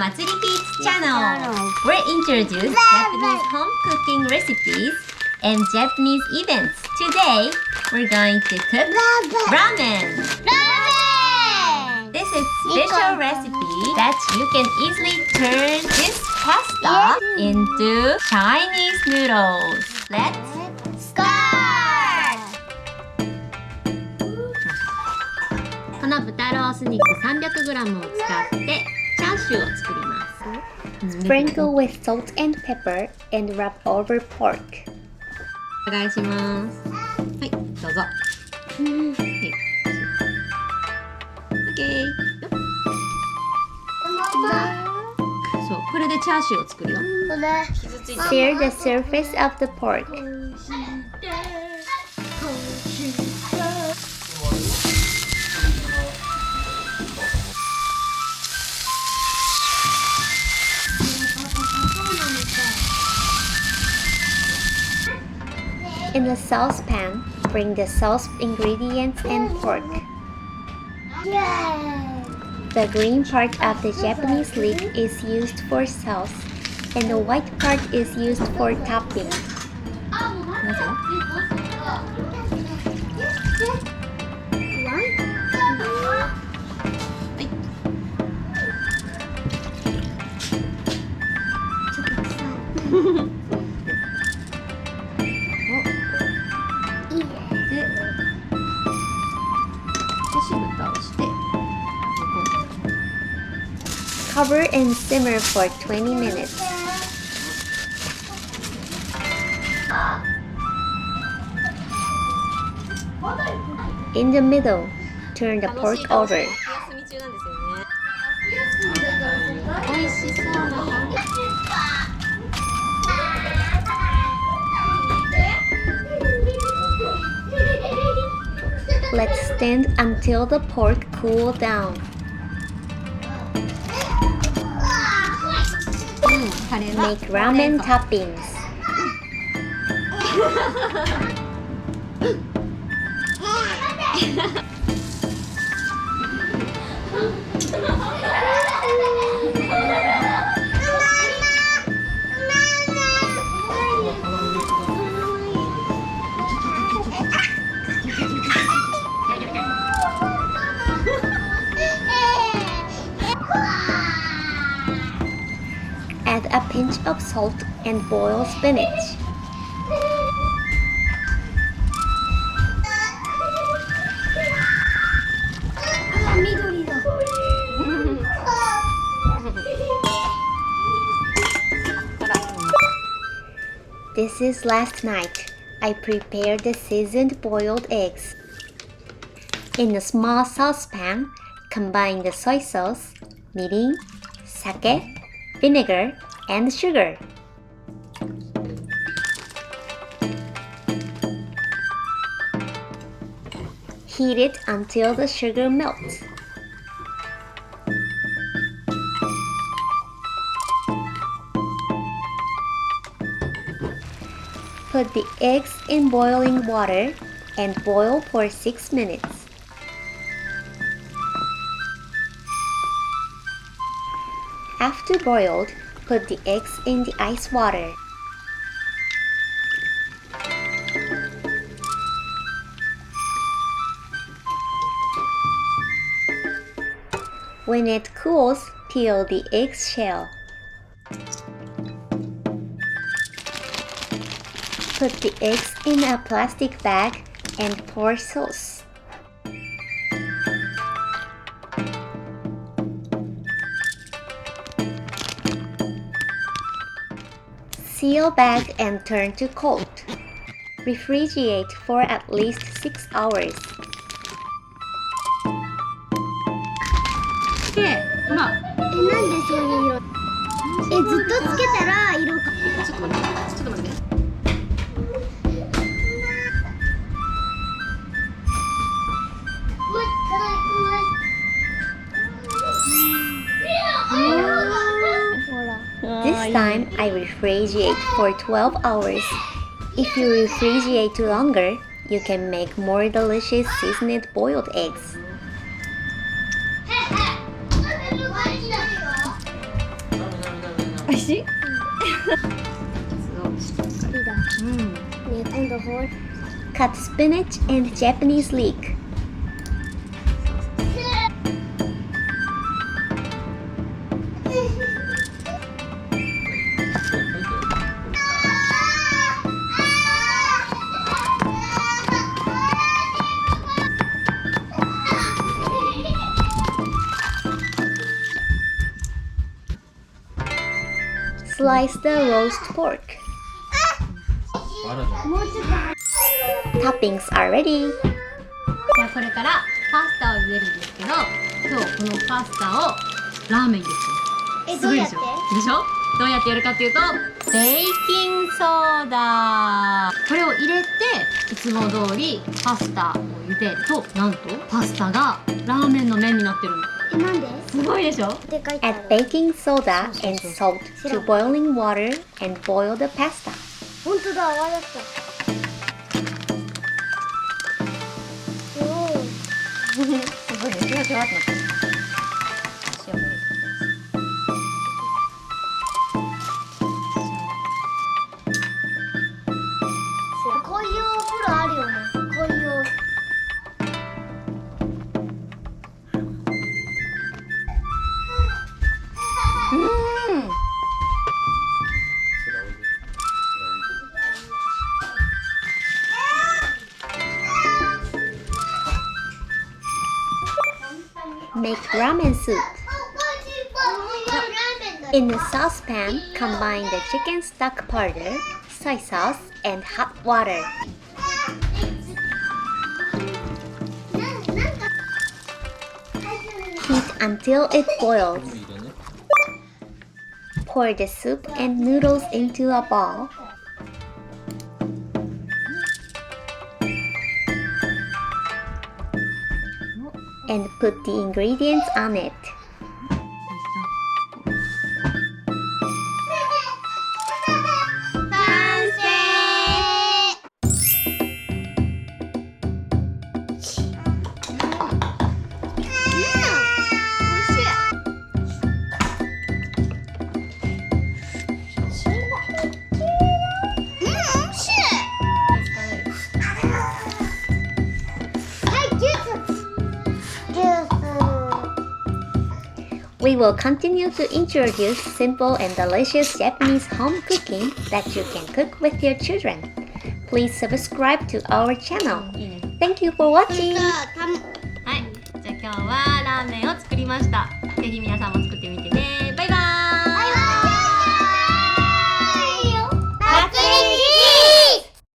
Matsuri Kids channel. We introduce Japanese home cooking recipes and Japanese events. Today, we're going to cook ramen. This is special recipe that you can easily turn this pasta into Chinese noodles. Let's start! この豚ロース肉 300g を使ってチャーシューを作ります。Sprinkle with salt and pepper and rub over pork. お願いします。はい、どうぞ。はい。OK。そう、これでチャーシューを作るよ。Sear the surface of the pork. In a saucepan, bring the sauce ingredients and pork. The green part of the Japanese leaf is used for sauce, and the white part is used for topping. Cover and simmer for 20 minutes. In the middle, turn the pork over. Let's stand until the pork cools down. Make ramen toppings. Add a pinch of salt and boil spinach. This is last night. I prepared the seasoned boiled eggs. In a small saucepan, combine the soy sauce, mirin, sake, vinegar, and sugar. Heat it until the sugar melts. Put the eggs in boiling water and boil for 6 minutes. After boiled, put the eggs in the ice water. When it cools, peel the egg shell. Put the eggs in a plastic bag and pour sauce. Seal bag and turn to cold. Refrigerate for at least 6 hours. で、ほら。なんでそういう色？ずっとつけたら色か。ちょっと待って。ちょっと待って。This time, I refrigerate for 12 hours. If you refrigerate longer, you can make more delicious seasoned boiled eggs. 美味しい？そうしっかり。いいだ。ね、今度ほう。Cut spinach and Japanese leek. Slice the roast pork. もうちょっと。Toppings are ready. じゃあこれからパスタを茹でるんですけど、今日このパスタをラーメンにですよ。どうやって？でしょ？どうやってやるかっていうと、ベーキングソーダ。これを入れて、いつも通りパスタを茹でると、なんとパスタがラーメンの麺になってるの。なんで？すごいでしょ？って書いてあ Add る。 baking soda and salt to boiling water and boil the pasta. 本当だ、泡だった。すごいね、シュワシュワってなってる。塩を入れて。こういうお風呂あるよね。こういう。Make ramen soup. In a saucepan, combine the chicken stock powder, soy sauce, and hot water. Heat until it boils. Pour the soup and noodles into a bowl. And put the ingredients on it. We will continue to introduce simple and delicious Japanese home cooking that you can cook with your children. Please subscribe to our channel. Thank you for watching. はい、じゃあ今日はラーメンを作りました。ぜひ皆さんも作